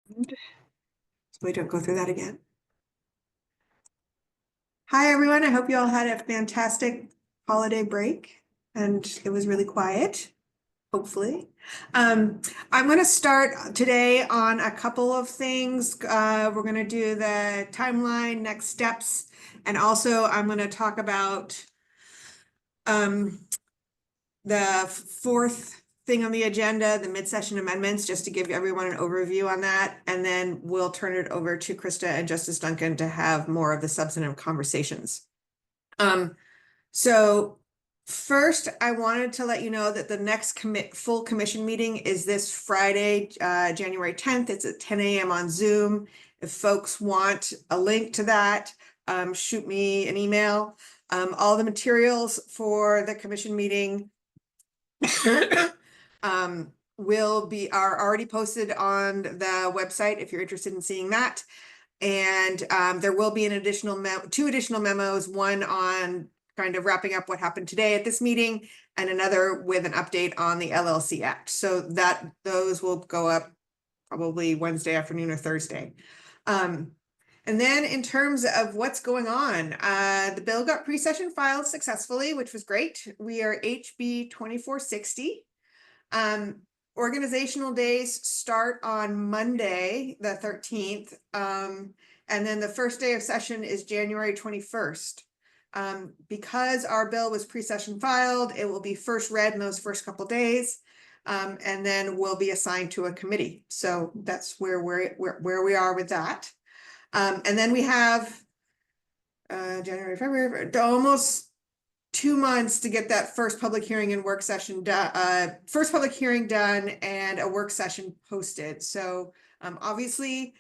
So we don't go through that again. Hi, everyone. I hope you all had a fantastic holiday break and it was really quiet, hopefully. I'm going to start today on a couple of things. We're going to do the timeline, next steps, and also I'm going to talk about the fourth thing on the agenda, the mid-session amendments, just to give everyone an overview on that. And then we'll turn it over to Krista and Justice Duncan to have more of the substantive conversations. So first, I wanted to let you know that the next full commission meeting is this Friday, January 10th. It's at 10 a.m. on Zoom. If folks want a link to that, shoot me an email. All the materials for the commission meeting are already posted on the website if you're interested in seeing that. And there will be an two additional memos, one on kind of wrapping up what happened today at this meeting, and another with an update on the LLC Act. So that those will go up probably Wednesday afternoon or Thursday. And then in terms of what's going on, the bill got pre-session filed successfully, which was great. We are HB 2460. Organizational days start on Monday, the 13th. And then the first day of session is January 21st. Because our bill was pre-session filed, it will be first read in those first couple days. And then we'll be assigned to a committee. So that's where we are with that. And then we have January, February, almost 2 months to get that first public hearing and work session done, first public hearing done and a work session posted. So obviously,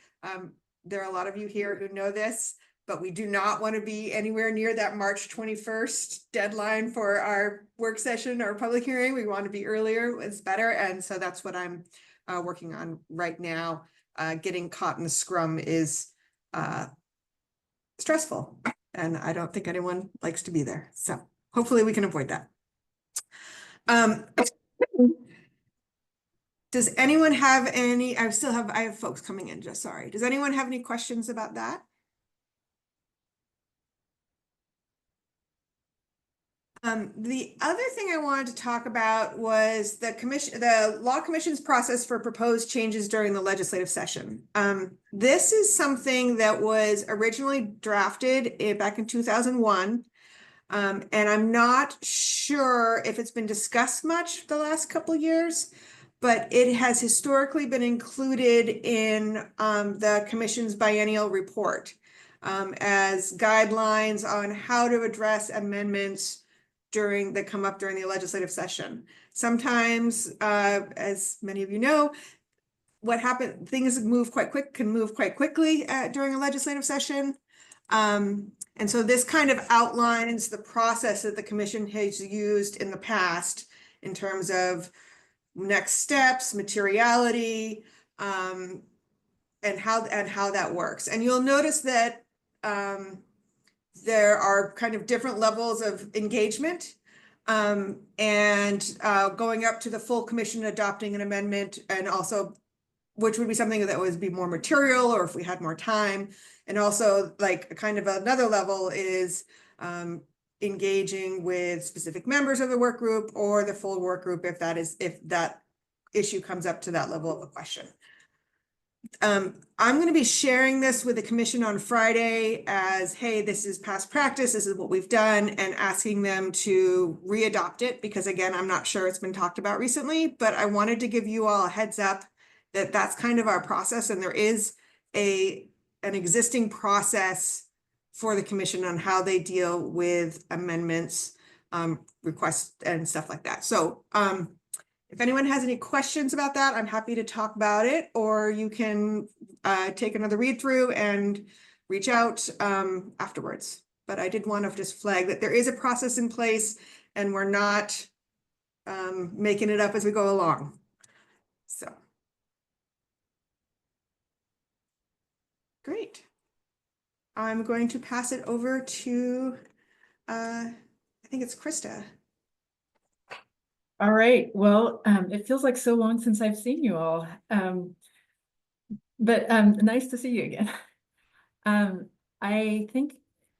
there are a lot of you here who know this, but we do not want to be anywhere near that March 21st deadline for our work session or public hearing. We want to be earlier, it's better. And so that's what I'm working on right now. Getting caught in the scrum is stressful, and I don't think anyone likes to be there. So hopefully we can avoid that. Does anyone have any, I have folks coming in, just sorry. Does anyone have any questions about that? The other thing I wanted to talk about was the Law Commission's process for proposed changes during the legislative session. This is something that was originally drafted back in 2001. And I'm not sure if it's been discussed much the last couple of years, but it has historically been included in the commission's biennial report as guidelines on how to address amendments that come up during the legislative session. Sometimes, as many of you know, things can move quite quickly during a legislative session. And so this kind of outlines the process that the commission has used in the past in terms of next steps, materiality, and how that works. And you'll notice that there are kind of different levels of engagement, and going up to the full commission adopting an amendment, and also which would be something that would be more material, or if we had more time. And also like kind of another level is engaging with specific members of the work group or the full work group if that issue comes up to that level of a question. I'm going to be sharing this with the commission on Friday as, hey, this is past practice, this is what we've done, and asking them to readopt it, because again, I'm not sure it's been talked about recently, but I wanted to give you all a heads up that that's kind of our process, and there is an existing process for the commission on how they deal with amendments, requests, and stuff like that. So if anyone has any questions about that, I'm happy to talk about it, or you can take another read through and reach out afterwards. But I did want to just flag that there is a process in place and we're not making it up as we go along. So. Great. I'm going to pass it over to, I think it's Krista. All right. Well, it feels like so long since I've seen you all. But nice to see you again. I think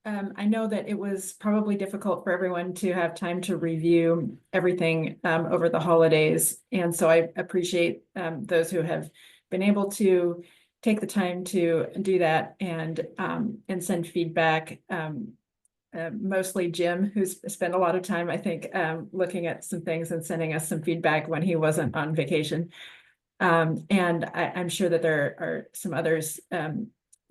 I know that it was probably difficult for everyone to have time to review everything over the holidays. And so I appreciate those who have been able to take the time to do that and send feedback. Mostly Jim, who's spent a lot of time, I think, looking at some things and sending us some feedback when he wasn't on vacation. And I'm sure that there are some others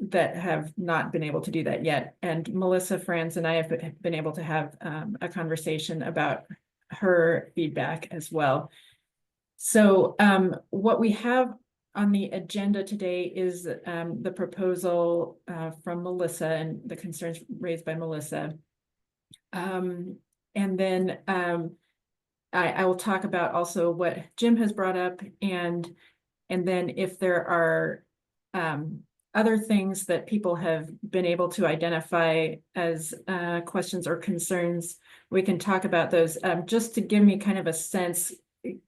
that have not been able to do that yet. And Melissa Franz and I have been able to have a conversation about her feedback as well. So what we have on the agenda today is the proposal from Melissa and the concerns raised by Melissa. And then I will talk about also what Jim has brought up, and then if there are other things that people have been able to identify as questions or concerns, we can talk about those. Just to give me kind of a sense,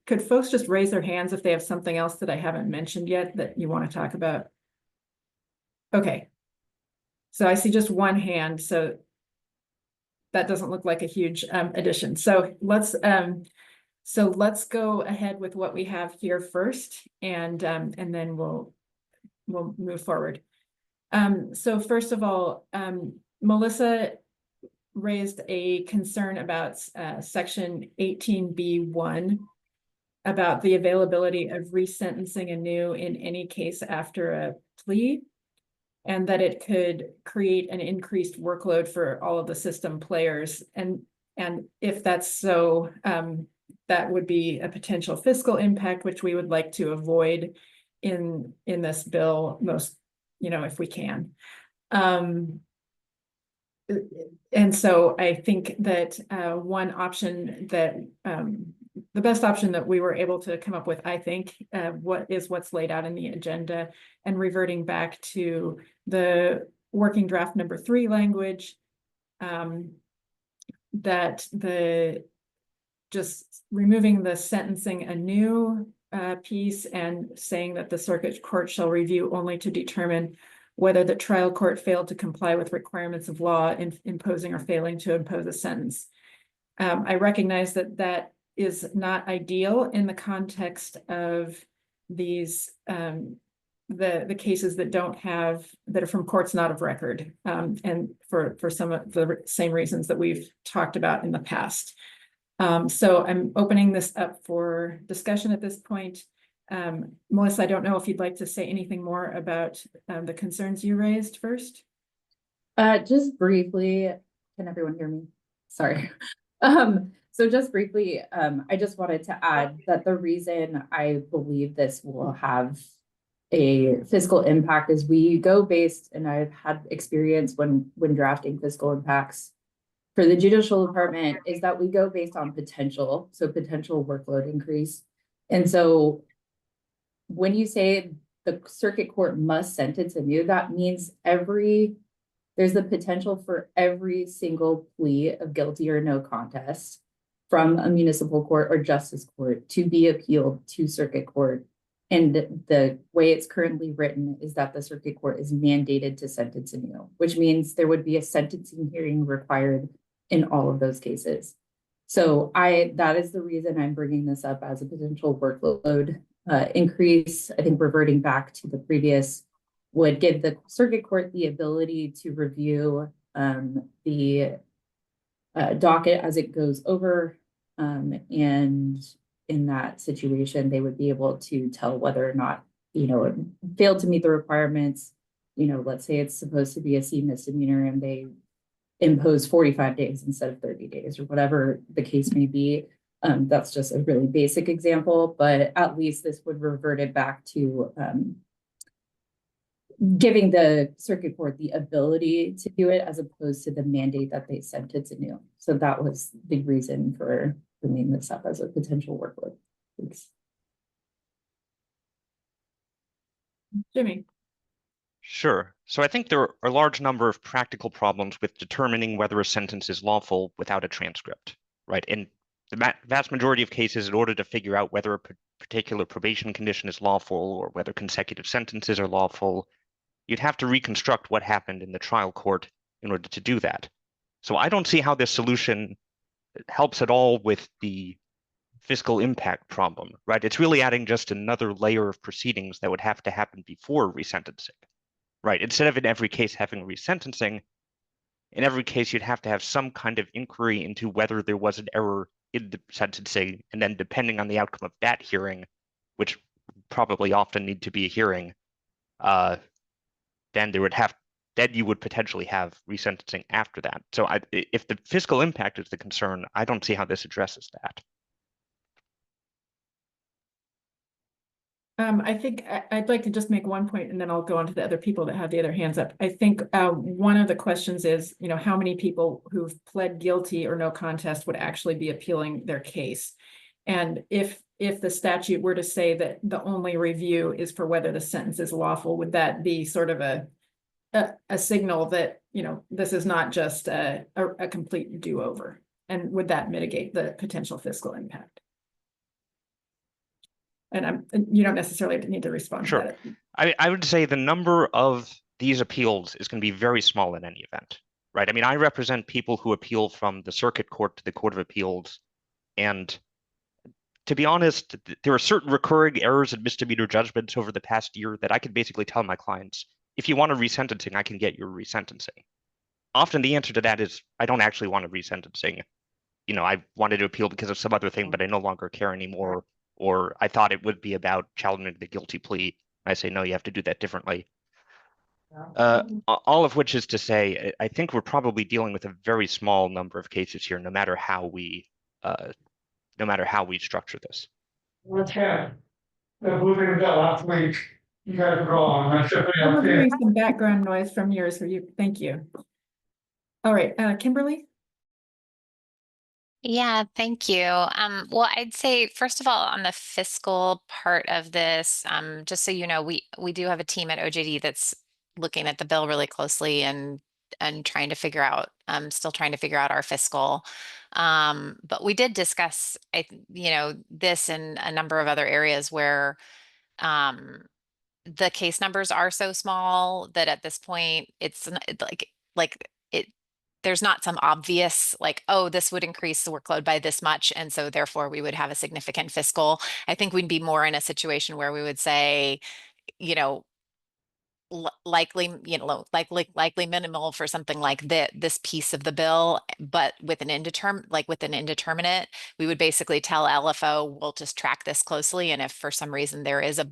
could folks just raise their hands if they have something else that I haven't mentioned yet that you want to talk about? Okay. So I see just one hand, so that doesn't look like a huge addition. So let's go ahead with what we have here first, and then we'll move forward. So first of all, Melissa raised a concern about section 18B1 about the availability of resentencing anew in any case after a plea, and that it could create an increased workload for all of the system players. And if that's so, that would be a potential fiscal impact, which we would like to avoid in this bill most, if we can. And so I think that one option that the best option that we were able to come up with, I think, what's laid out in the agenda, and reverting back to the working draft number 3 language, that just removing the sentencing anew piece and saying that the circuit court shall review only to determine whether the trial court failed to comply with requirements of law in imposing or failing to impose a sentence. I recognize that that is not ideal in the context of these the cases that are from courts not of record, and for some of the same reasons that we've talked about in the past. So I'm opening this up for discussion at this point. Melissa, I don't know if you'd like to say anything more about the concerns you raised first. Just briefly, can everyone hear me? Sorry. So just briefly, I just wanted to add that the reason I believe this will have a fiscal impact is we go based, and I've had experience when drafting fiscal impacts for the judicial department, is that we go based on potential, so potential workload increase. And so when you say the circuit court must sentence anew, that means there's the potential for every single plea of guilty or no contest from a municipal court or justice court to be appealed to circuit court. And the way it's currently written is that the circuit court is mandated to sentence anew, which means there would be a sentencing hearing required in all of those cases. So that is the reason I'm bringing this up as a potential workload increase. I think reverting back to the previous would give the circuit court the ability to review the docket as it goes over, and in that situation, they would be able to tell whether or not, it failed to meet the requirements. Let's say it's supposed to be a C misdemeanor and they impose 45 days instead of 30 days or whatever the case may be. That's just a really basic example, but at least this would revert it back to giving the circuit court the ability to do it as opposed to the mandate that they sentence anew. So that was the reason for bringing this up as a potential workload. Thanks. Jimmy. Sure. So I think there are a large number of practical problems with determining whether a sentence is lawful without a transcript, right? And the vast majority of cases, in order to figure out whether a particular probation condition is lawful or whether consecutive sentences are lawful, you'd have to reconstruct what happened in the trial court in order to do that. So I don't see how this solution helps at all with the fiscal impact problem, right? It's really adding just another layer of proceedings that would have to happen before resentencing, right? Instead of in every case having resentencing, in every case you'd have to have some kind of inquiry into whether there was an error in the sentencing, and then depending on the outcome of that hearing, which probably often need to be a hearing, then you would potentially have resentencing after that. So if the fiscal impact is the concern, I don't see how this addresses that. I think I'd like to just make one point and then I'll go on to the other people that have the other hands up. I think one of the questions is, how many people who've pled guilty or no contest would actually be appealing their case? And if the statute were to say that the only review is for whether the sentence is lawful, would that be sort of a signal that, this is not just a complete do-over? And would that mitigate the potential fiscal impact? And you don't necessarily need to respond Sure. to that. I would say the number of these appeals is going to be very small in any event, right? I mean, I represent people who appeal from the circuit court to the Court of Appeals. And to be honest, there are certain recurring errors and misdemeanor judgments over the past year that I could basically tell my clients, if you want a resentencing, I can get your resentencing. Often the answer to that is, I don't actually want a resentencing. I wanted to appeal because of some other thing, but I no longer care anymore. Or I thought it would be about challenging the guilty plea. I say, no, you have to do that differently. All of which is to say, I think we're probably dealing with a very small number of cases here, no matter how we structure this. Okay. The moving of that last week, you guys are wrong. I'm hearing some background noise from yours for you. Thank you. All right, Kimberly. Yeah, thank you. Well, I'd say, first of all, on the fiscal part of this, just so you know, we do have a team at OJD that's looking at the bill really closely and trying to figure out, still trying to figure out our fiscal. But we did discuss, this in a number of other areas where the case numbers are so small that at this point it's like there's not some obvious oh, this would increase the workload by this much, and so therefore we would have a significant fiscal. I think we'd be more in a situation where we would say, likely minimal for something like this piece of the bill, but with an indeterminate, we would basically tell LFO, we'll just track this closely, and if for some reason there is a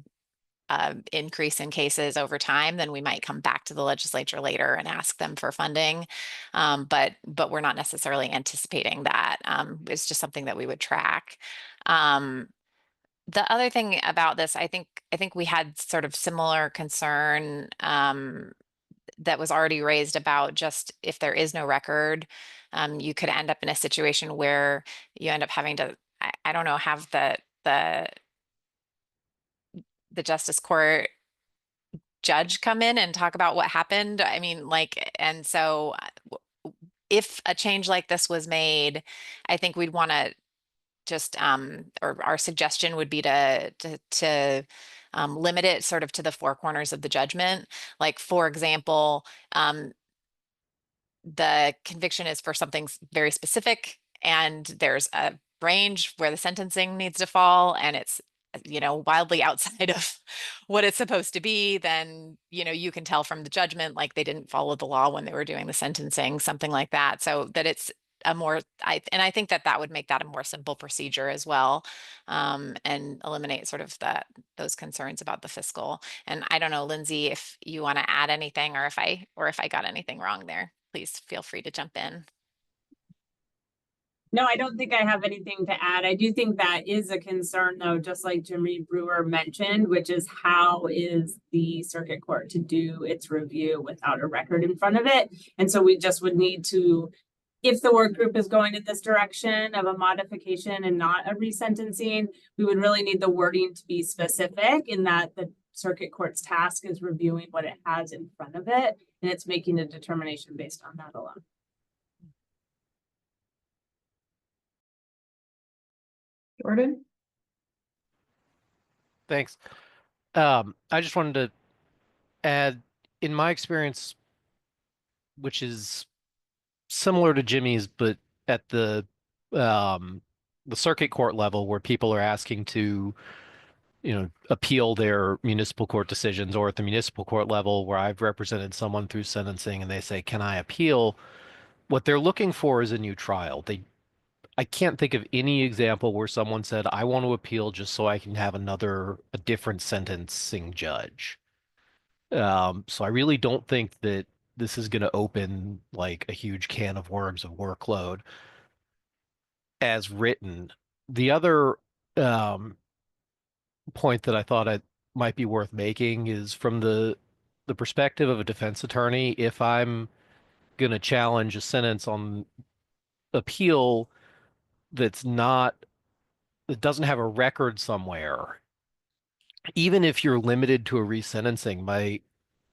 increase in cases over time, then we might come back to the legislature later and ask them for funding. But we're not necessarily anticipating that. It's just something that we would track. The other thing about this, I think we had sort of similar concern that was already raised about just if there is no record, you could end up in a situation where you end up having to, I don't know, have the Justice Court judge come in and talk about what happened. I mean, and so if a change like this was made, I think we'd want to just, or our suggestion would be to limit it sort of to the four corners of the judgment. Like, for example, the conviction is for something very specific, and there's a range where the sentencing needs to fall, and it's wildly outside of what it's supposed to be, then you can tell from the judgment like they didn't follow the law when they were doing the sentencing, something like that, so that it's a more I think that would make that a more simple procedure as well, and eliminate sort of those concerns about the fiscal. And I don't know, Lindsay, if you want to add anything, or if I got anything wrong there, please feel free to jump in. No, I don't think I have anything to add. I do think that is a concern, though, just like Jimmy Brewer mentioned, which is how is the circuit court to do its review without a record in front of it? And so we just would need to, if the work group is going in this direction of a modification and not a resentencing, we would really need the wording to be specific in that the circuit court's task is reviewing what it has in front of it, and it's making a determination based on that alone. Gordon? Thanks. I just wanted to add, in my experience, which is similar to Jimmy's, but at the circuit court level where people are asking to, appeal their municipal court decisions, or at the municipal court level where I've represented someone through sentencing and they say, "Can I appeal?" What they're looking for is a new trial. I can't think of any example where someone said, "I want to appeal just so I can have a different sentencing judge." So I really don't think that this is going to open like a huge can of worms of workload as written. The other point that I thought I might be worth making is from the perspective of a defense attorney, if I'm going to challenge a sentence on appeal that's not that doesn't have a record somewhere, even if you're limited to a resentencing,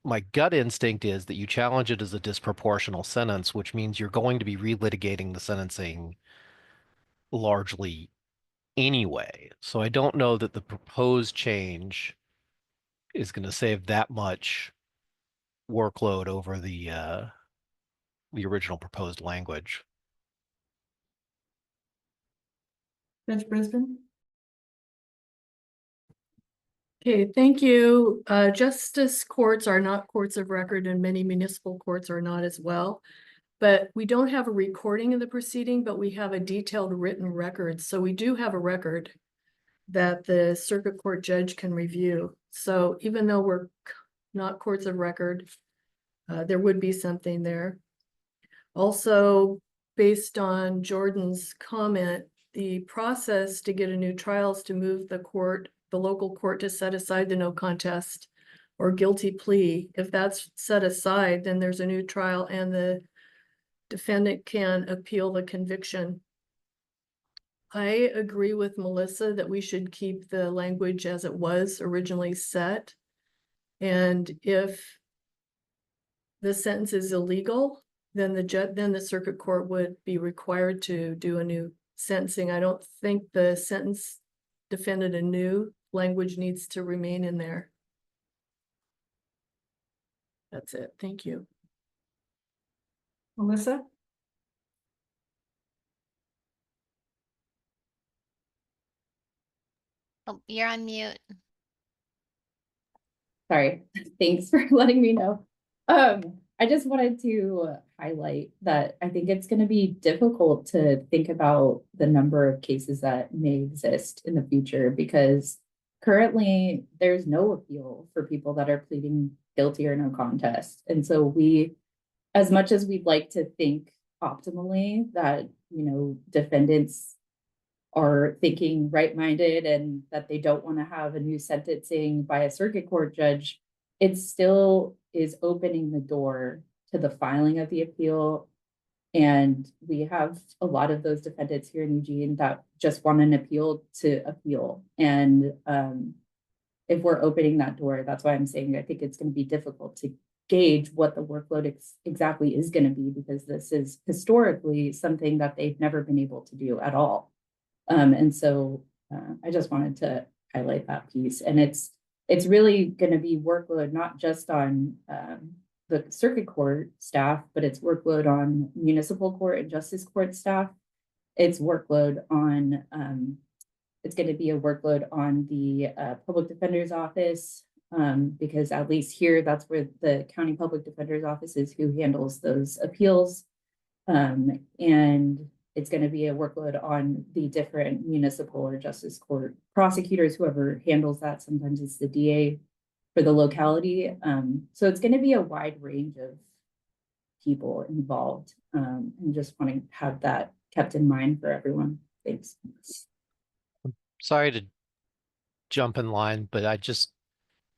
my gut instinct is that you challenge it as a disproportional sentence, which means you're going to be relitigating the sentencing largely anyway. So I don't know that the proposed change is going to save that much workload over the original proposed language. Judge Brisbane? Okay, thank you. Justice courts are not courts of record and many municipal courts are not as well. But we don't have a recording of the proceeding, but we have a detailed written record. So we do have a record that the circuit court judge can review. So even though we're not courts of record, there would be something there. Also, based on Jordan's comment, the process to get a new trial is to move the local court to set aside the no contest or guilty plea. If that's set aside, then there's a new trial and the defendant can appeal the conviction. I agree with Melissa that we should keep the language as it was originally set. And if the sentence is illegal, then the circuit court would be required to do a new sentencing. I don't think the sentence defended anew language needs to remain in there. That's it. Thank you. Melissa? Oh, you're on mute. Sorry, thanks for letting me know. I just wanted to highlight that I think it's going to be difficult to think about the number of cases that may exist in the future, because currently there's no appeal for people that are pleading guilty or no contest. And so we, as much as we'd like to think optimally that, defendants are thinking right-minded and that they don't want to have a new sentencing by a circuit court judge, it still is opening the door to the filing of the appeal. And we have a lot of those defendants here in Eugene that just want an appeal to appeal. And if we're opening that door, that's why I'm saying I think it's going to be difficult to gauge what the workload exactly is going to be, because this is historically something that they've never been able to do at all. And so I just wanted to highlight that piece. And it's really going to be workload, not just on the circuit court staff, but it's workload on municipal court and justice court staff. It's workload on, it's going to be a workload on the public defender's office, because at least here, that's where the county public defender's office is, who handles those appeals. And it's going to be a workload on the different municipal or justice court prosecutors, whoever handles that. Sometimes it's the DA for the locality. So it's going to be a wide range of people involved. And just want to have that kept in mind for everyone. Thanks. Sorry to jump in line, but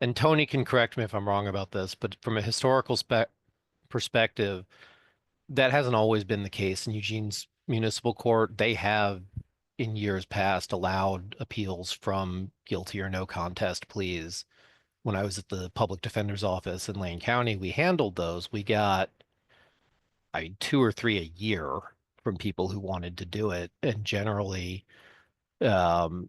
and Tony can correct me if I'm wrong about this, but from a historical perspective, that hasn't always been the case in Eugene's municipal court. They have in years past allowed appeals from guilty or no contest pleas. When I was at the public defender's office in Lane County, we handled those. We got 2 or 3 a year from people who wanted to do it. And generally Once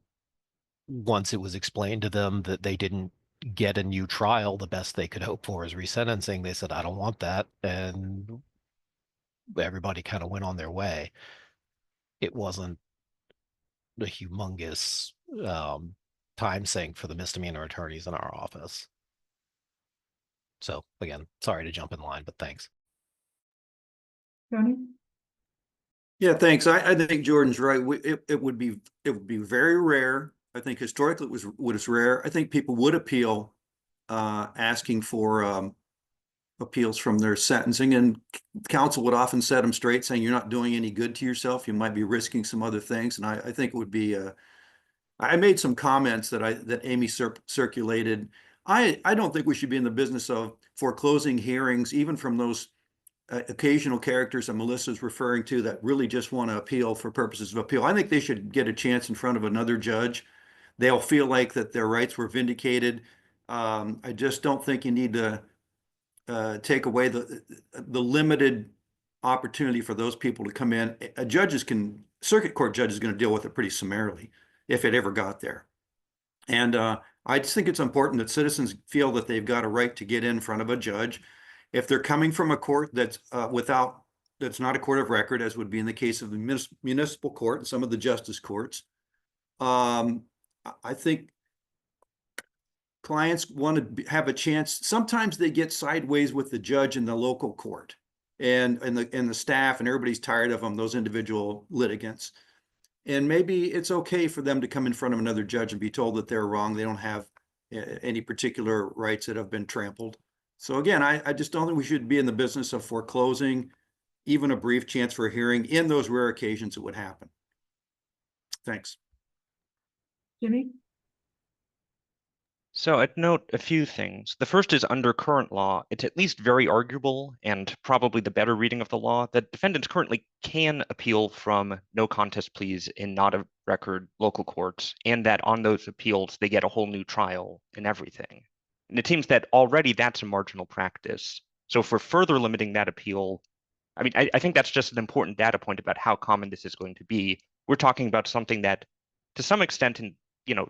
it was explained to them that they didn't get a new trial, the best they could hope for is resentencing, they said, I don't want that. And everybody kind of went on their way. It wasn't a humongous time sink for the misdemeanor attorneys in our office. So again, sorry to jump in line, but thanks. Tony? Yeah, thanks. I think Jordan's right. It would be very rare. I think historically it was rare. I think people would appeal, asking for appeals from their sentencing, and counsel would often set them straight, saying you're not doing any good to yourself. You might be risking some other things. And I think it would be. I made some comments that Amy circulated. I don't think we should be in the business of foreclosing hearings, even from those occasional characters that Melissa's referring to that really just want to appeal for purposes of appeal. I think they should get a chance in front of another judge. They'll feel like that their rights were vindicated. I just don't think you need to take away the limited opportunity for those people to come in. Circuit court judge is going to deal with it pretty summarily if it ever got there. And I just think it's important that citizens feel that they've got a right to get in front of a judge. If they're coming from a court that's that's not a court of record, as would be in the case of the municipal court and some of the justice courts, I think clients want to have a chance. Sometimes they get sideways with the judge in the local court, and the staff, and everybody's tired of them, those individual litigants. And maybe it's okay for them to come in front of another judge and be told that they're wrong. They don't have any particular rights that have been trampled. So again, I just don't think we should be in the business of foreclosing even a brief chance for a hearing in those rare occasions it would happen. Thanks. Jimmy? So I'd note a few things. The first is under current law, it's at least very arguable and probably the better reading of the law that defendants currently can appeal from no contest pleas in not a record local courts, and that on those appeals, they get a whole new trial and everything. And it seems that already that's a marginal practice. So for further limiting that appeal, I mean, I think that's just an important data point about how common this is going to be. We're talking about something that to some extent in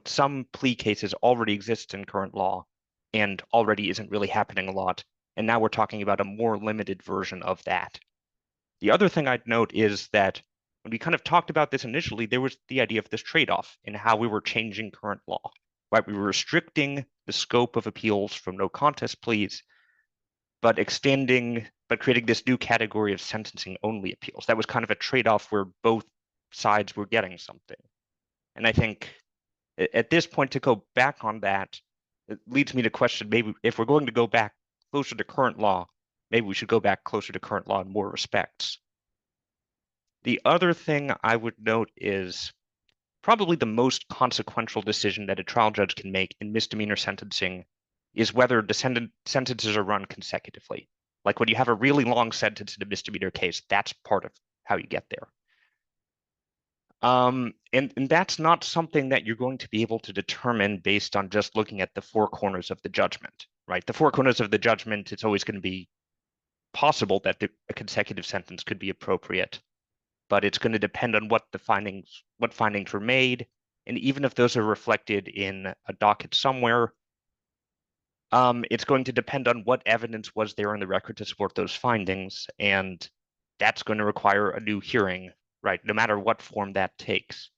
some plea cases already exists in current law and already isn't really happening a lot. And now we're talking about a more limited version of that. The other thing I'd note is that when we kind of talked about this initially, there was the idea of this trade-off in how we were changing current law, right? We were restricting the scope of appeals from no contest pleas, but creating this new category of sentencing only appeals. That was kind of a trade-off where both sides were getting something. And I think at this point, to go back on that, it leads me to question, maybe if we're going to go back closer to current law, maybe we should go back closer to current law in more respects. The other thing I would note is probably the most consequential decision that a trial judge can make in misdemeanor sentencing is whether sentences are run consecutively. Like when you have a really long sentence in a misdemeanor case, that's part of how you get there. And that's not something that you're going to be able to determine based on just looking at the four corners of the judgment, right? The four corners of the judgment, it's always going to be possible that a consecutive sentence could be appropriate, but it's going to depend on what findings were made. And even if those are reflected in a docket somewhere, it's going to depend on what evidence was there in the record to support those findings. And that's going to require a new hearing, right? No matter what form that takes.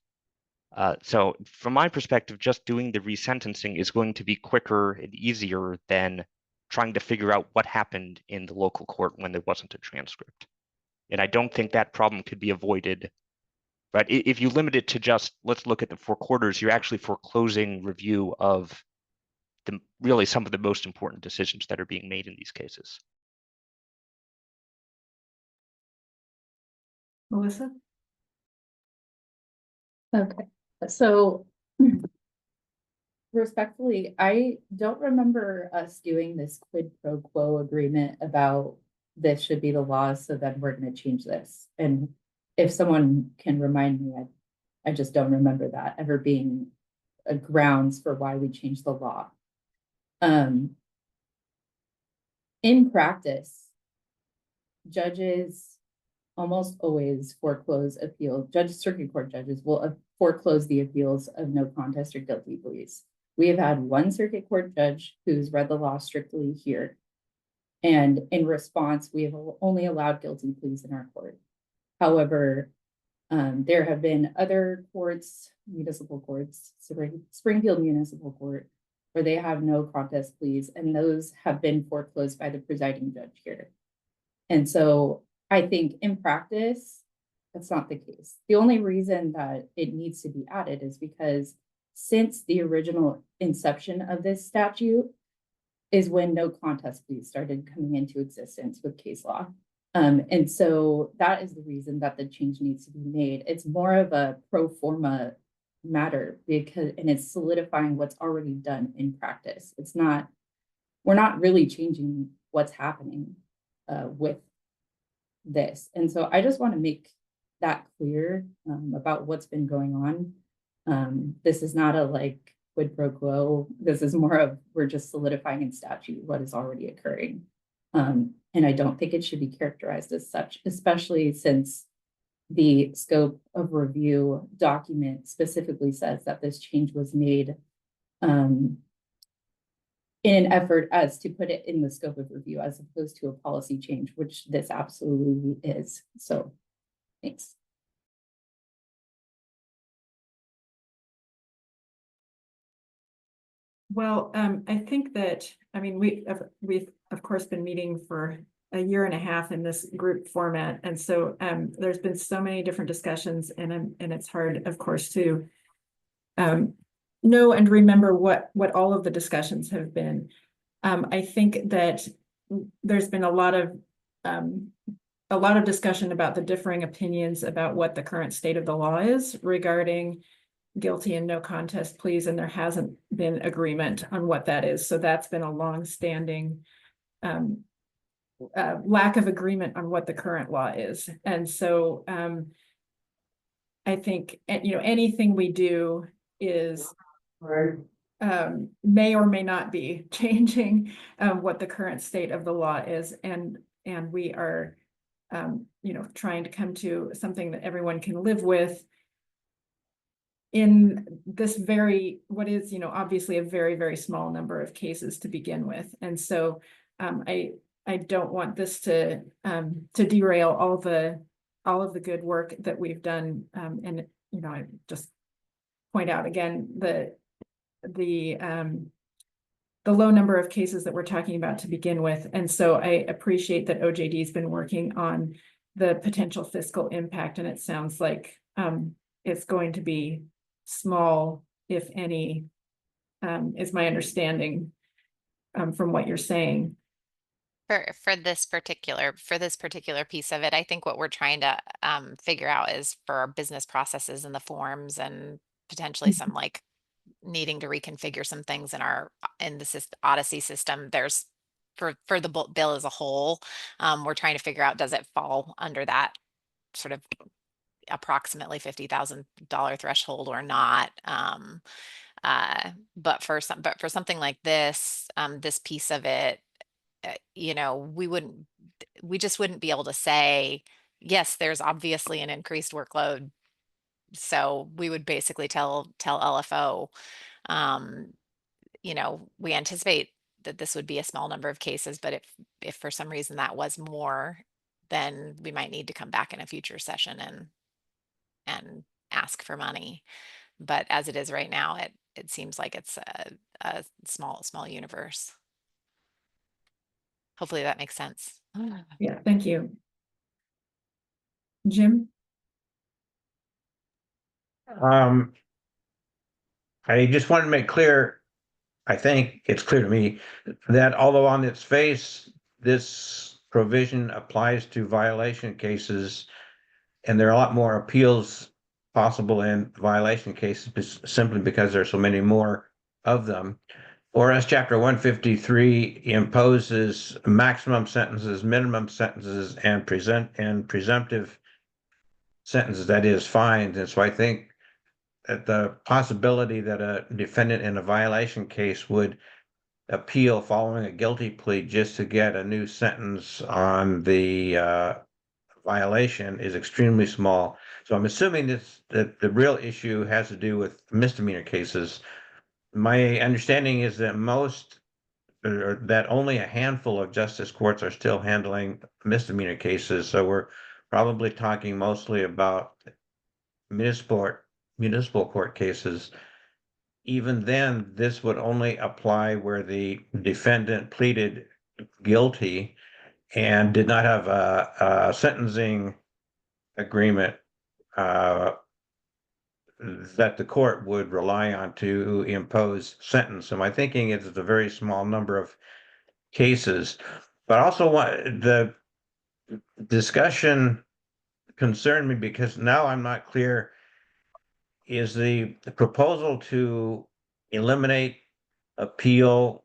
So from my perspective, just doing the resentencing is going to be quicker and easier than trying to figure out what happened in the local court when there wasn't a transcript. And I don't think that problem could be avoided. But if you limit it to just, let's look at the four quarters, you're actually foreclosing review of really some of the most important decisions that are being made in these cases. Melissa? Okay, so respectfully, I don't remember us doing this quid pro quo agreement about this should be the law, so then we're going to change this. And if someone can remind me, I just don't remember that ever being a grounds for why we changed the law. In practice, judges almost always foreclose appeal. Circuit court judges will foreclose the appeals of no contest or guilty pleas. We have had one circuit court judge who's read the law strictly here. And in response, we have only allowed guilty pleas in our court. However, there have been other courts, municipal courts, Springfield Municipal Court, where they have no contest pleas, and those have been foreclosed by the presiding judge here. And so I think in practice, that's not the case. The only reason that it needs to be added is because since the original inception of this statute is when no contest pleas started coming into existence with case law. And so that is the reason that the change needs to be made. It's more of a pro forma matter because, and it's solidifying what's already done in practice. It's not, we're not really changing what's happening with this. And so I just want to make that clear about what's been going on. This is not a like quid pro quo. This is more of, we're just solidifying in statute what is already occurring. And I don't think it should be characterized as such, especially since the scope of review document specifically says that this change was made in an effort as to put it in the scope of review as opposed to a policy change, which this absolutely is. So thanks. Well, I think that, I mean, we've of course been meeting for a year and a half in this group format. And so there's been so many different discussions and it's hard, of course, to know and remember what all of the discussions have been. I think that there's been a lot of discussion about the differing opinions about what the current state of the law is regarding guilty and no contest pleas, and there hasn't been agreement on what that is. So that's been a long-standing lack of agreement on what the current law is. And so I think, you know, anything we do is may or may not be changing what the current state of the law is. And we are, you know, trying to come to something that everyone can live with in this very, what is, you know, obviously a very, very small number of cases to begin with. And so I don't want this to derail all of the good work that we've done. And, you know, I just point out again, the low number of cases that we're talking about to begin with. And so I appreciate that OJD has been working on the potential fiscal impact. And it sounds like it's going to be small, if any, is my understanding from what you're saying. For this particular piece of it, I think what we're trying to figure out is for our business processes and the forms and potentially some like needing to reconfigure some things in the Odyssey system. There's for the bill as a whole, we're trying to figure out, does it fall under that sort of approximately $50,000 threshold or not? But for something like this, this piece of it, you know, we just wouldn't be able to say, yes, there's obviously an increased workload. So we would basically tell LFO, you know, we anticipate that this would be a small number of cases, but if for some reason that was more, then we might need to come back in a future session and ask for money. But as it is right now, it seems like it's a small universe. Hopefully that makes sense. Yeah, thank you. Jim? I just want to make clear, I think it's clear to me, that although on its face, this provision applies to violation cases, and there are a lot more appeals possible in violation cases simply because there are so many more of them. Whereas Chapter 153 imposes maximum sentences, minimum sentences, and presumptive sentences, that is, fines. And so I think that the possibility that a defendant in a violation case would appeal following a guilty plea just to get a new sentence on the violation is extremely small. So I'm assuming that the real issue has to do with misdemeanor cases. My understanding is that or that only a handful of justice courts are still handling misdemeanor cases. So we're probably talking mostly about municipal court cases. Even then, this would only apply where the defendant pleaded guilty and did not have a sentencing agreement that the court would rely on to impose sentence. So my thinking is it's a very small number of cases, but also the discussion concerned me because now I'm not clear. Is the proposal to eliminate appeal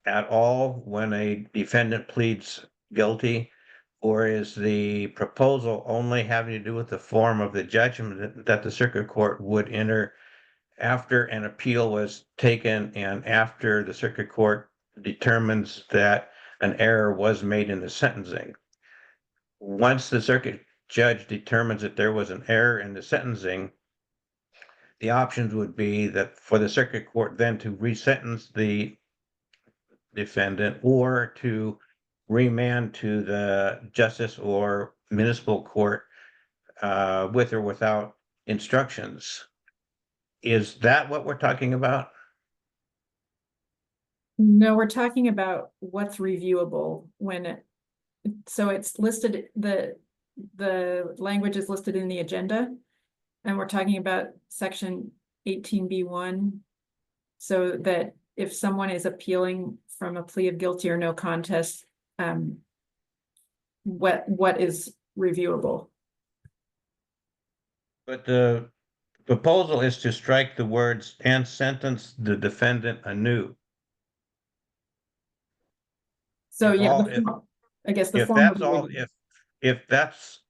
at all when a defendant pleads guilty? Or is the proposal only having to do with the form of the judgment that the circuit court would enter after an appeal was taken and after the circuit court determines that an error was made in the sentencing? Once the circuit judge determines that there was an error in the sentencing, the options would be that for the circuit court then to resentence the defendant or to remand to the justice or municipal court with or without instructions. Is that what we're talking about? No, we're talking about what's reviewable so it's listed, the language is listed in the agenda. And we're talking about section 18B1. So that if someone is appealing from a plea of guilty or no contest, what is reviewable? But the proposal is to strike the words and sentence the defendant anew. So If yeah, all- if- I guess the If form that's of all, the- if that's,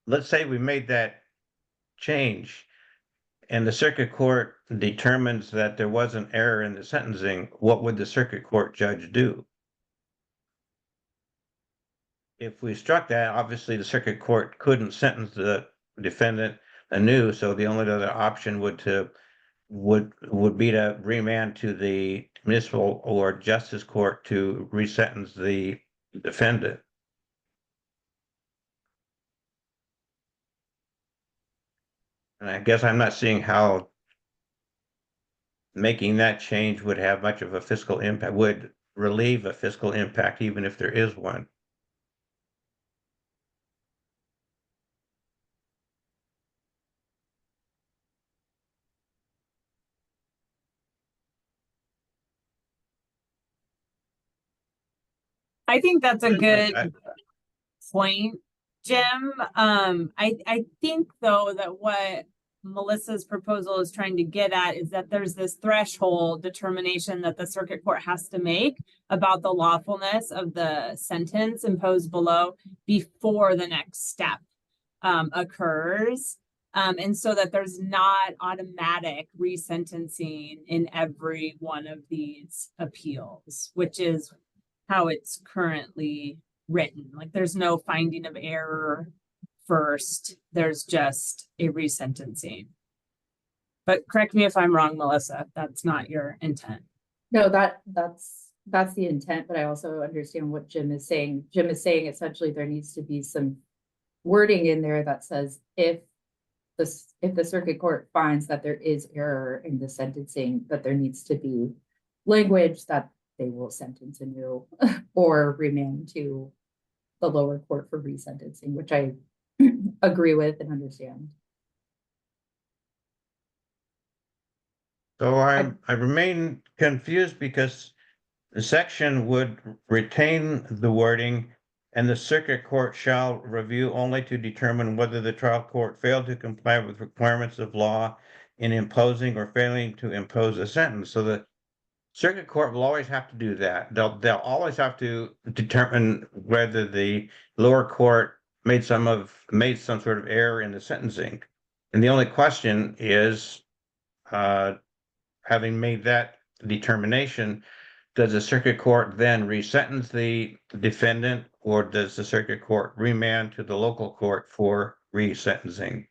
let's say we made that change and the circuit court determines that there was an error in the sentencing, what would the circuit court judge do? If we struck that, obviously the circuit court couldn't sentence the defendant anew, so the only other option would be to remand to the municipal or justice court to resentence the defendant. And I guess I'm not seeing how making that change would have much of a fiscal impact, would relieve a fiscal impact, even if there is one. I think that's a good I- point, Jim. I think though that what Melissa's proposal is trying to get at is that there's this threshold determination that the circuit court has to make about the lawfulness of the sentence imposed below before the next step occurs. And so that there's not automatic resentencing in every one of these appeals, which is how it's currently written. Like there's no finding of error first, there's just a resentencing. But correct me if I'm wrong, Melissa, that's not your intent. No, that's the intent, but I also understand what Jim is saying. Jim is saying essentially there needs to be some wording in there that says if the circuit court finds that there is error in the sentencing, that there needs to be language that they will sentence anew or remand to the lower court for resentencing, which I agree with and understand. So I remain confused because the section would retain the wording and the circuit court shall review only to determine whether the trial court failed to comply with requirements of law in imposing or failing to impose a sentence. So the circuit court will always have to do that. They'll always have to determine whether the lower court made some sort of error in the sentencing. And the only question is, having made that determination, does the circuit court then resentence the defendant, or does the circuit court remand to the local court for resentencing.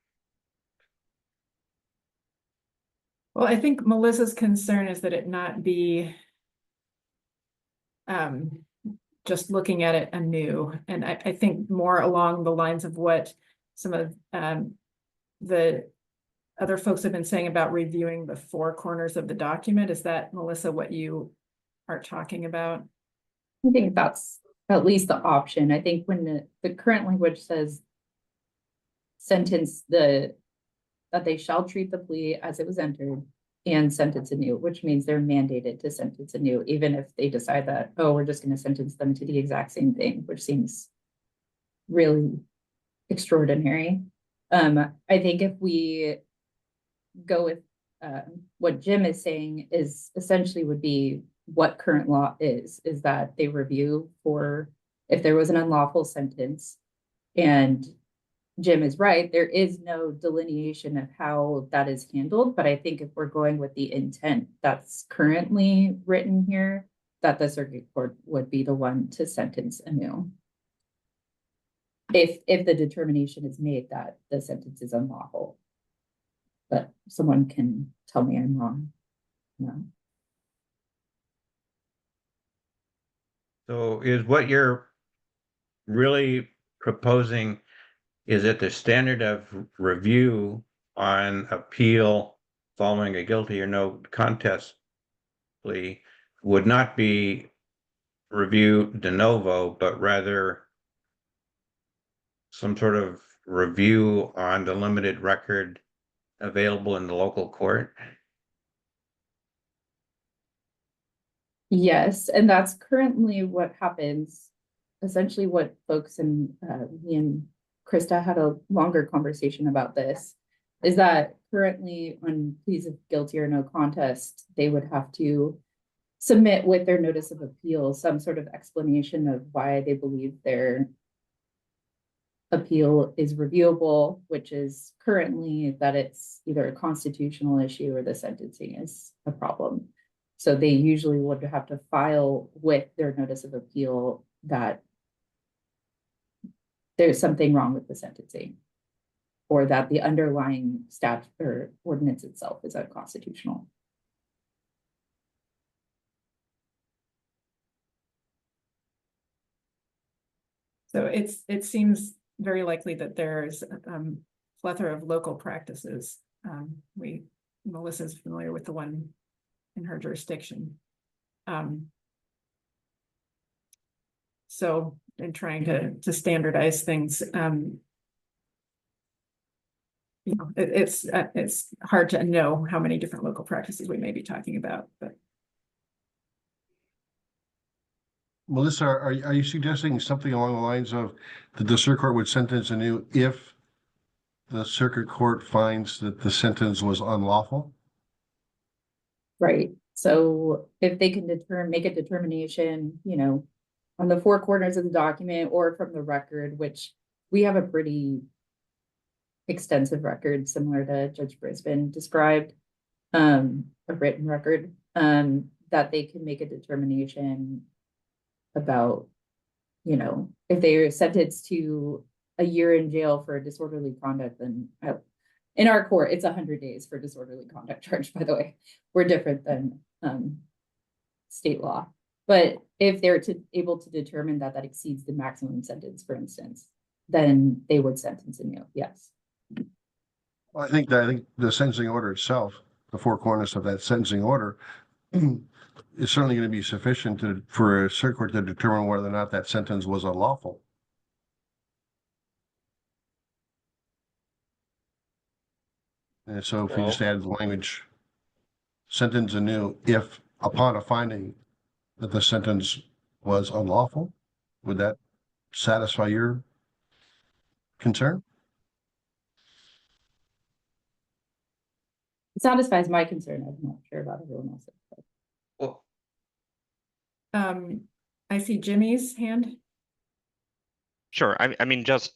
Well, I think Melissa's concern is that it not be just looking at it anew. And I think more along the lines of what some of the other folks have been saying about reviewing the four corners of the document. Is that, Melissa, what you are talking about? I think that's at least the option. I think when the current language says that they shall treat the plea as it was entered and sentence anew, which means they're mandated to sentence anew, even if they decide that, oh, we're just going to sentence them to the exact same thing, which seems really extraordinary. I think if we go with what Jim is saying is essentially would be what current law is that they review for if there was an unlawful sentence. And Jim is right, there is no delineation of how that is handled, but I think if we're going with the intent that's currently written here, that the circuit court would be the one to sentence anew. If the determination is made that the sentence is unlawful. But someone can tell me I'm wrong. No. So is what you're really proposing is that the standard of review on appeal following a guilty or no contest plea would not be review de novo, but rather some sort of review on the limited record available in the local court? Yes, and that's currently what happens. Essentially what folks and me and Krista had a longer conversation about this, is that currently on pleas of guilty or no contest, they would have to submit with their notice of appeal some sort of explanation of why they believe their appeal is reviewable, which is currently that it's either a constitutional issue or the sentencing is a problem. So they usually would have to file with their notice of appeal that there's something wrong with the sentencing, or that the underlying statute or ordinance itself is unconstitutional. So it seems very likely that there's plethora of local practices. Melissa's familiar with the one in her jurisdiction. So in trying to standardize things, you know, it's hard to know how many different local practices we may be talking about, but. Melissa, are you suggesting something along the lines of that the circuit court would sentence anew if the circuit court finds that the sentence was unlawful? Right. So if they can make a determination, you know, on the four corners of the document or from the record, which we have a pretty extensive record similar to Judge Brisbane described, a written record, that they can make a determination about, you know, if they are sentenced to a year in jail for disorderly conduct, then in our court, it's 100 days for disorderly conduct charge, by the way. We're different than state law. But if they're able to determine that that exceeds the maximum sentence, for instance, then they would sentence anew, yes. Well, I think the sentencing order itself, the four corners of that sentencing order, is certainly going to be sufficient for a circuit court to determine whether or not that sentence was unlawful. And so if you just add the language, sentence anew, if upon a finding that the sentence was unlawful, would that satisfy your concern? It satisfies my concern. I'm not sure about everyone else's. Well, I see Jimmy's hand. Sure. I mean, just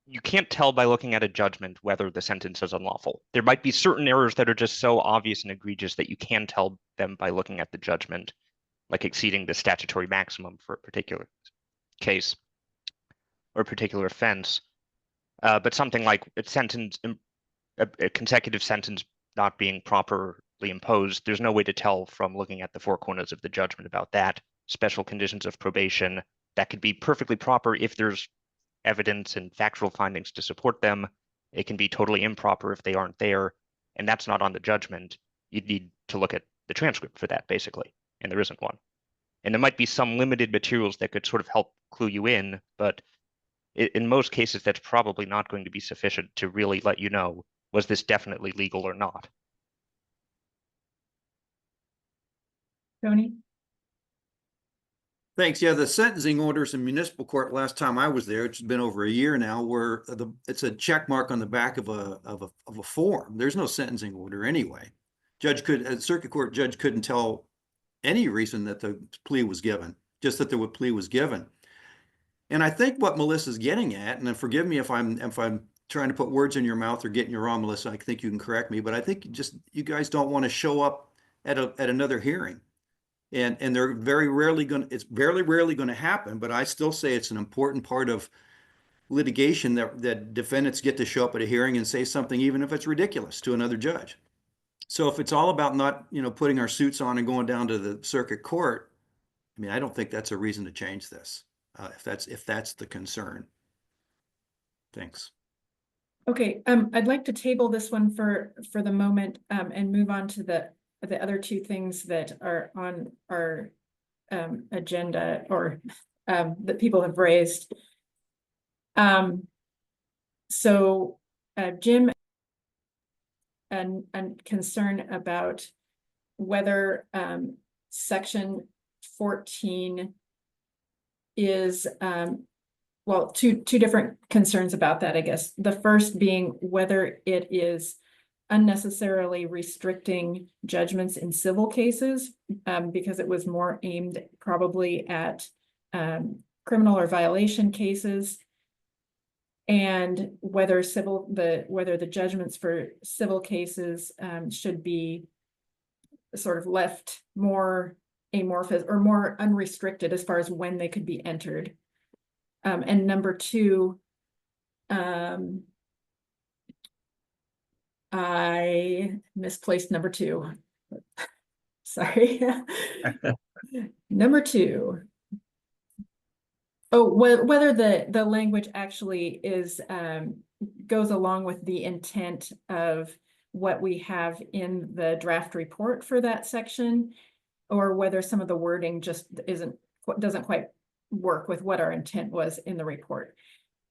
you can't tell by looking at a judgment whether the sentence is unlawful. There might be certain errors that are just so obvious and egregious that you can tell them by looking at the judgment, like exceeding the statutory maximum for a particular case or a particular offense. But something like a consecutive sentence not being properly imposed, there's no way to tell from looking at the four corners of the judgment about that. Special conditions of probation, that could be perfectly proper if there's evidence and factual findings to support them. It can be totally improper if they aren't there, and that's not on the judgment. You'd need to look at the transcript for that, basically, and there isn't one. And there might be some limited materials that could sort of help clue you in, but in most cases, that's probably not going to be sufficient to really let you know, was this definitely legal or not? Tony? Thanks. Yeah, the sentencing orders in municipal court last time I was there, it's been over a year now, where it's a check mark on the back of a form. There's no sentencing order anyway. A circuit court judge couldn't tell any reason that the plea was given, just that the plea was given. And I think what Melissa's getting at, and then forgive me if I'm trying to put words in your mouth or getting you wrong, Melissa, I think you can correct me, but I think you guys don't want to show up at another hearing. And they're it's very rarely going to happen, but I still say it's an important part of litigation that defendants get to show up at a hearing and say something, even if it's ridiculous, to another judge. So if it's all about not, putting our suits on and going down to the circuit court, I mean, I don't think that's a reason to change this, if that's the concern. Thanks. Okay, I'd like to table this one for the moment, and move on to the other two things that are on our agenda, or that people have raised. So Jim, and concern about whether section 14 is well, two different concerns about that, I guess. The first being whether it is unnecessarily restricting judgments in civil cases, because it was more aimed probably at criminal or violation cases, and whether the judgments for civil cases should be sort of left more amorphous or more unrestricted as far as when they could be entered. And number two, I misplaced number two. Sorry. Number two. Oh, whether the language actually is goes along with the intent of what we have in the draft report for that section, or whether some of the wording just doesn't quite work with what our intent was in the report.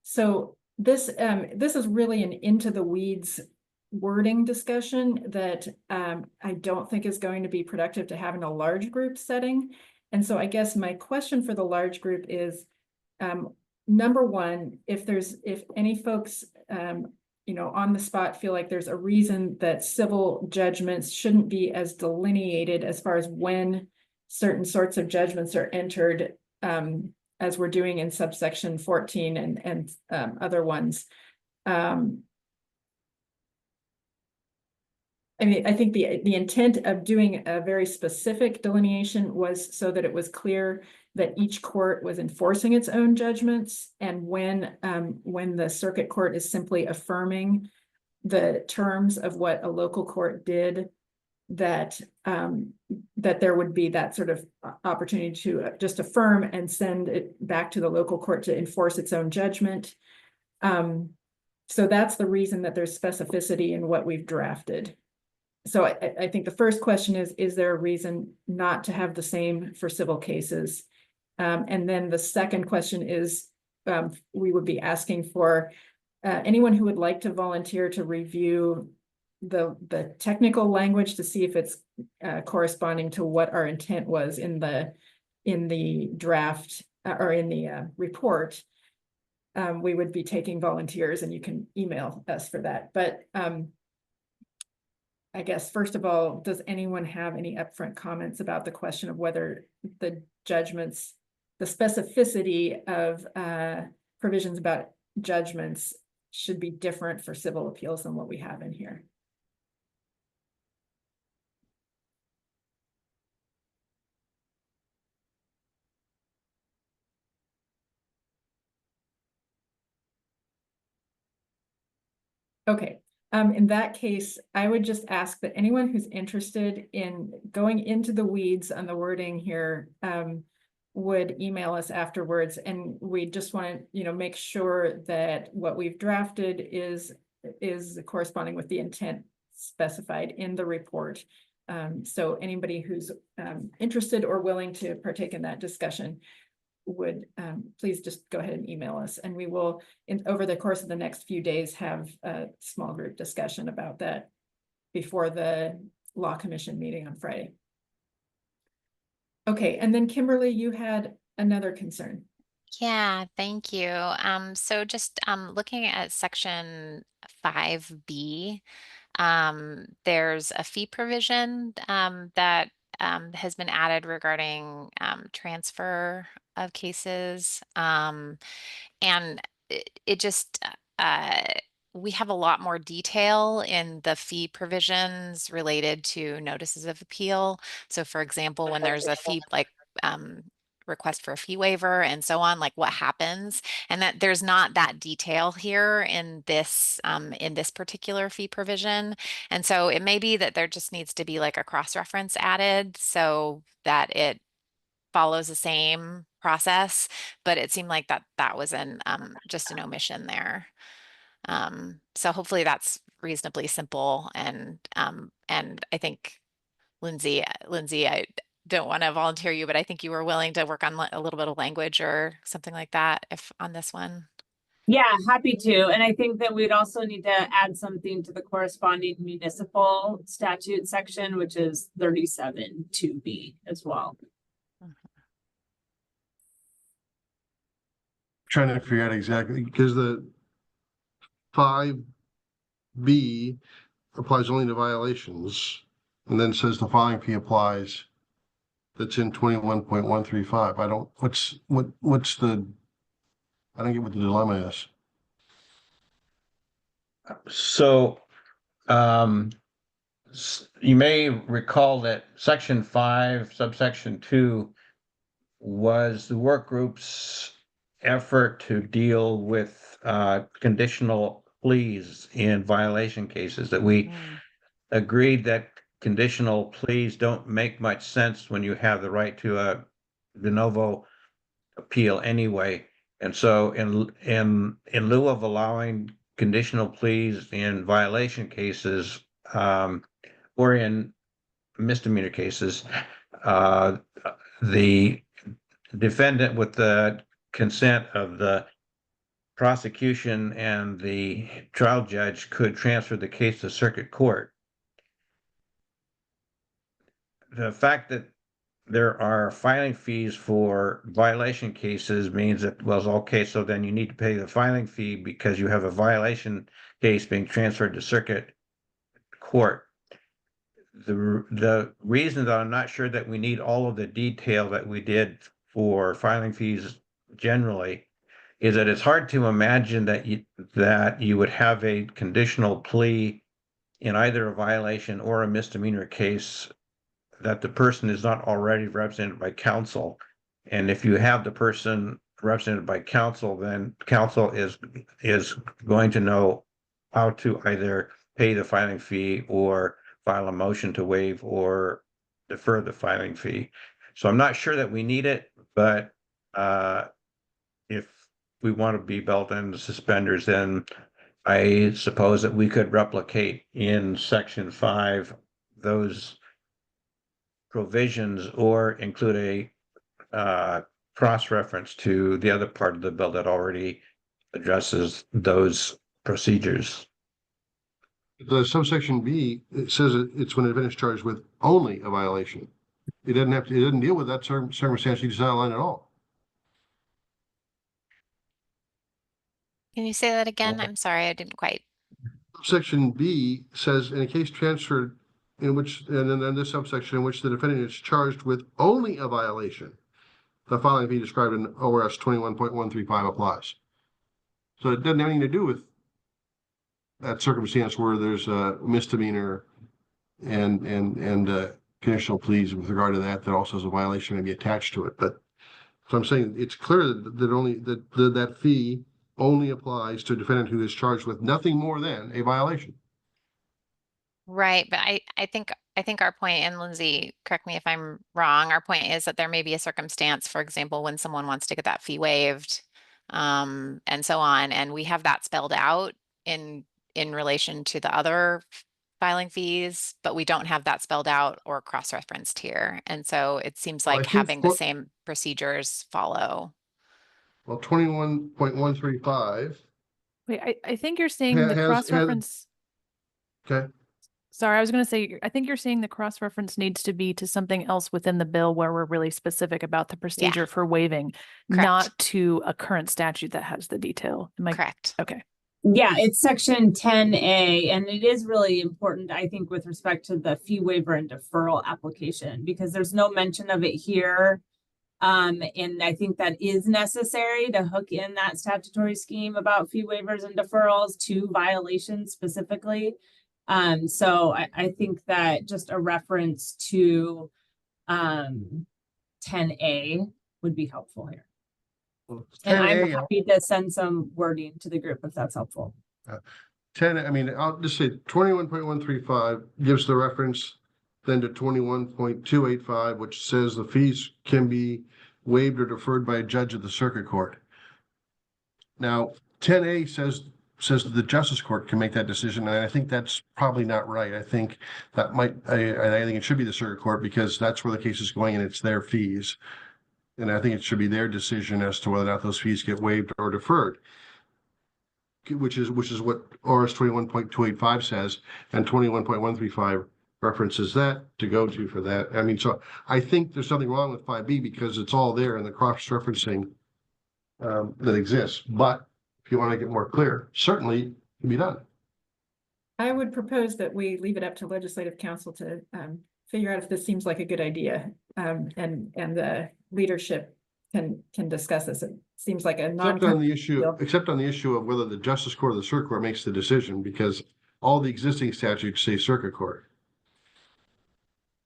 So this is really an into the weeds wording discussion that I don't think is going to be productive to have in a large group setting. And so I guess my question for the large group is, number one, if any folks on the spot feel like there's a reason that civil judgments shouldn't be as delineated as far as when certain sorts of judgments are entered, as we're doing in subsection 14 and other ones. I mean, I think the intent of doing a very specific delineation was so that it was clear that each court was enforcing its own judgments, and when the circuit court is simply affirming the terms of what a local court did, that there would be that sort of opportunity to just affirm and send it back to the local court to enforce its own judgment. So that's the reason that there's specificity in what we've drafted. So I think the first question is there a reason not to have the same for civil cases? And then the second question is, we would be asking for anyone who would like to volunteer to review the technical language to see if it's corresponding to what our intent was in the draft or in the report. We would be taking volunteers, and you can email us for that. But I guess, first of all, does anyone have any upfront comments about the question of whether the judgments, the specificity of provisions about judgments should be different for civil appeals than what we have in here? Okay, in that case, I would just ask that anyone who's interested in going into the weeds on the wording here, would email us afterwards, and we just want to, you know, make sure that what we've drafted is corresponding with the intent specified in the report. So anybody who's interested or willing to partake in that discussion would please just go ahead and email us, and we will over the course of the next few days have a small group discussion about that before the Law Commission meeting on Friday. Okay, and then Kimberly, you had another concern. Yeah, thank you. So just looking at section 5B, there's a fee provision that has been added regarding transfer of cases. And it just, we have a lot more detail in the fee provisions related to notices of appeal. So for example, when there's a fee like request for a fee waiver and so on, like what happens, and that there's not that detail here in this particular fee provision. And so it may be that there just needs to be like a cross-reference added so that it follows the same process, but it seemed like that was just an omission there. So hopefully that's reasonably simple, and I think Lindsay, I don't want to volunteer you, but I think you were willing to work on a little bit of language or something like that if on this one. Yeah, happy to. And I think that we'd also need to add something to the corresponding municipal statute section, which is 37(2)B as well. Trying to figure out exactly, because the 5B applies only to violations, and then says the following fee applies. That's in 21.135. I don't, what's the, I don't get what the dilemma is. So, you may recall that section 5, subsection 2 was the work group's effort to deal with conditional pleas in violation cases, that we agreed that conditional pleas don't make much sense when you have the right to a de novo appeal anyway. And so in lieu of allowing conditional pleas in violation cases or in misdemeanor cases, the defendant, with the consent of the prosecution and the trial judge, could transfer the case to circuit court. The fact that there are filing fees for violation cases means that, well, okay, so then you need to pay the filing fee because you have a violation case being transferred to circuit court. The reason that I'm not sure that we need all of the detail that we did for filing fees generally is that it's hard to imagine that you would have a conditional plea in either a violation or a misdemeanor case that the person is not already represented by counsel. And if you have the person represented by counsel, then counsel is going to know how to either pay the filing fee or file a motion to waive or defer the filing fee. So I'm not sure that we need it, but if we want to be belt and suspenders, then I suppose that we could replicate in section 5 those provisions or include a cross-reference to the other part of the bill that already addresses those procedures. The subsection B, it says it's when the defendant is charged with only a violation. It doesn't deal with that circumstance you just outlined at all. Can you say that again? I'm sorry, I didn't quite. Section B says in a case transferred in which, and then this subsection in which the defendant is charged with only a violation, the filing fee described in ORS 21.135 applies. So it doesn't have anything to do with that circumstance where there's a misdemeanor and conditional pleas with regard to that also has a violation may be attached to it. But so I'm saying it's clear that only that fee only applies to a defendant who is charged with nothing more than a violation. Right, but I think our point, and Lindsay, correct me if I'm wrong, our point is that there may be a circumstance, for example, when someone wants to get that fee waived, and so on, and we have that spelled out in relation to the other filing fees, but we don't have that spelled out or cross-referenced here. And so it seems Well, I like think having the what- same procedures follow. Well, 21.135. Wait, I think you're saying the cross-reference. Okay. Sorry, I was going to say, I think you're saying the cross-reference needs to be to something else within the bill where we're really specific about the procedure for waiving, Correct. not to a current statute that has the detail. Am I Correct. okay? Yeah, it's section 10A, and it is really important, I think, with respect to the fee waiver and deferral application, because there's no mention of it here. And I think that is necessary to hook in that statutory scheme about fee waivers and deferrals to violations specifically. So I think that just a reference to 10A would be helpful here. Well, And I'm 10A, happy to send some wording to the group if that's helpful. 10, I mean, I'll just say 21.135 gives the reference then to 21.285, which says the fees can be waived or deferred by a judge of the circuit court. Now, 10A says the justice court can make that decision, and I think that's probably not right. I think that I think it should be the circuit court, because that's where the case is going and it's their fees. And I think it should be their decision as to whether or not those fees get waived or deferred, which is what ORS 21.285 says, and 21.135 references that to go to for that. I mean, so I think there's something wrong with 5B because it's all there in the cross-referencing that exists. But if you want to get more clear, certainly it can be done. I would propose that we leave it up to legislative council to figure out if this seems like a good idea. And the leadership can discuss this. It seems like a Except on the issue of whether the justice court or the circuit court makes the decision, because all the existing statutes say circuit court.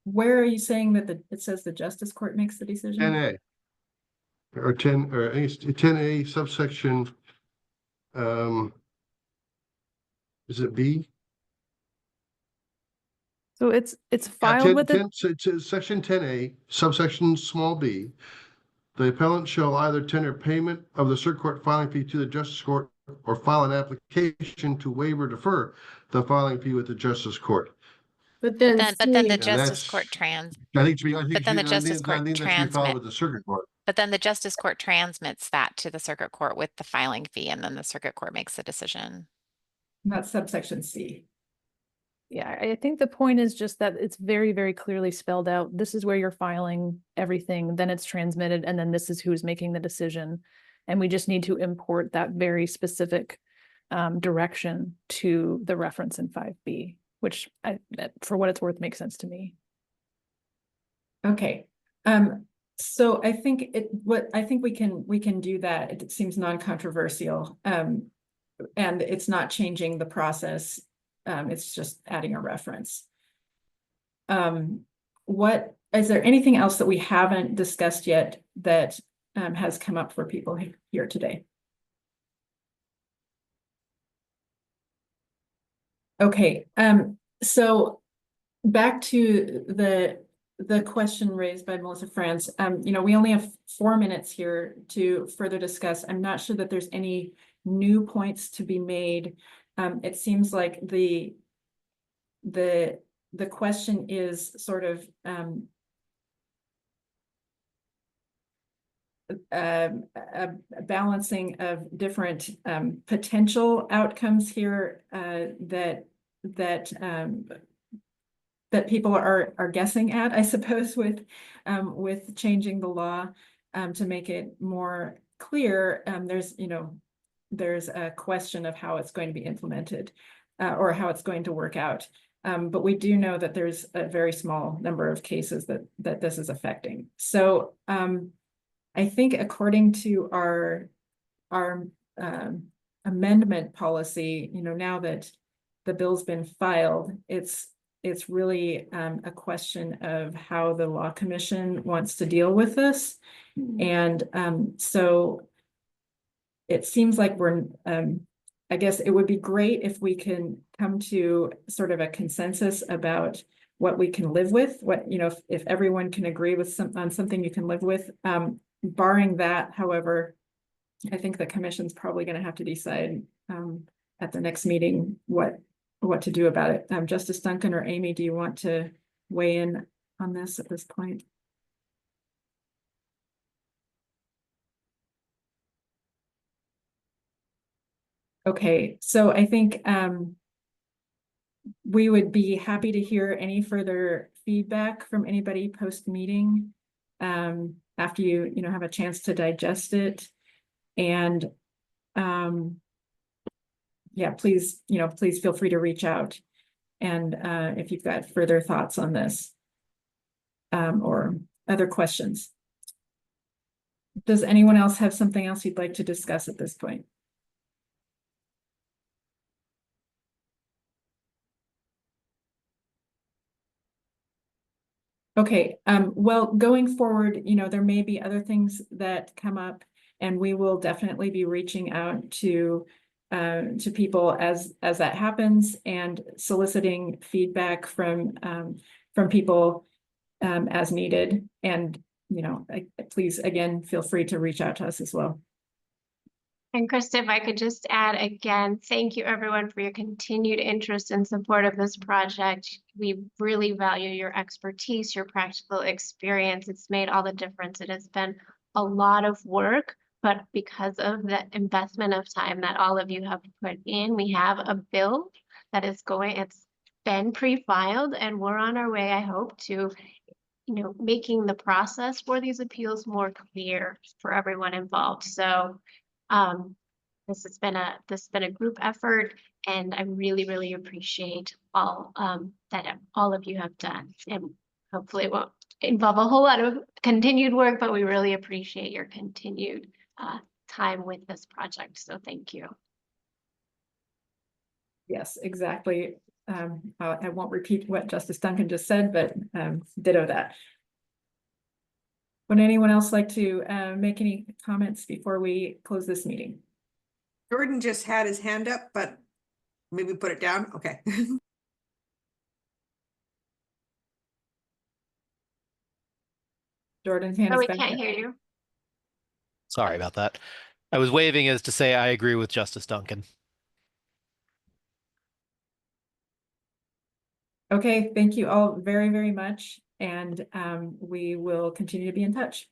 Where are you saying that it says the justice court makes the decision? 10A or 10A subsection. Is it B? So it's filed with it. So it says section 10A, subsection small b. The appellant shall either tender payment of the circuit court filing fee to the justice court or file an application to waive or defer the filing fee with the justice court. But then the justice court I think to be, But then the justice court that should be filed transmit. with the circuit court. But then the justice court transmits that to the circuit court with the filing fee, and then the circuit court makes the decision. Not subsection C. Yeah, I think the point is just that it's very, very clearly spelled out. This is where you're filing everything, then it's transmitted, and then this is who's making the decision. And we just need to import that very specific direction to the reference in 5B, which for what it's worth makes sense to me. Okay. So I think we can do that. It seems non-controversial. And it's not changing the process. It's just adding a reference. Is there anything else that we haven't discussed yet that has come up for people here today? Okay, so back to the question raised by Melissa France. We only have 4 minutes here to further discuss. I'm not sure that there's any new points to be made. It seems like the question is sort of a balancing of different potential outcomes here that people are guessing at, I suppose, with changing the law to make it more clear. There's a question of how it's going to be implemented or how it's going to work out. But we do know that there's a very small number of cases that this is affecting. So I think according to our amendment policy, now that the bill's been filed, it's really a question of how the Law Commission wants to deal with this. And so it seems like we're, I guess it would be great if we can come to sort of a consensus about what we can live with, what, you know, if everyone can agree with on something you can live with. Barring that, however, I think the commission's probably going to have to decide at the next meeting what to do about it. Justice Duncan or Amy, do you want to weigh in on this at this point? Okay, so I think we would be happy to hear any further feedback from anybody post-meeting after you know, have a chance to digest it. And yeah, please, you know, please feel free to reach out. And if you've got further thoughts on this or other questions. Does anyone else have something else you'd like to discuss at this point? Okay, well, going forward, you know, there may be other things that come up, and we will definitely be reaching out to people as that happens, and soliciting feedback from people as needed. And, you know, please, again, feel free to reach out to us as well. And Krista, if I could just add again, thank you everyone for your continued interest and support of this project. We really value your expertise, your practical experience. It's made all the difference. It has been a lot of work, but because of the investment of time that all of you have put in, we have a bill that is going, it's been pre-filed, and we're on our way, I hope, to making the process for these appeals more clear for everyone involved. So this has been a group effort, and I really appreciate all that all of you have done. And hopefully it won't involve a whole lot of continued work, but we really appreciate your continued time with this project. So thank you. Yes, exactly. I won't repeat what Justice Duncan just said, but ditto that. Would anyone else like to make any comments before we close this meeting? Jordan just had his hand up, but maybe put it down. Okay. Jordan's hand Oh, is we back can't up. hear you. Sorry about that. I was waving as to say I agree with Justice Duncan. Okay, thank you all very much. And we will continue to be in touch.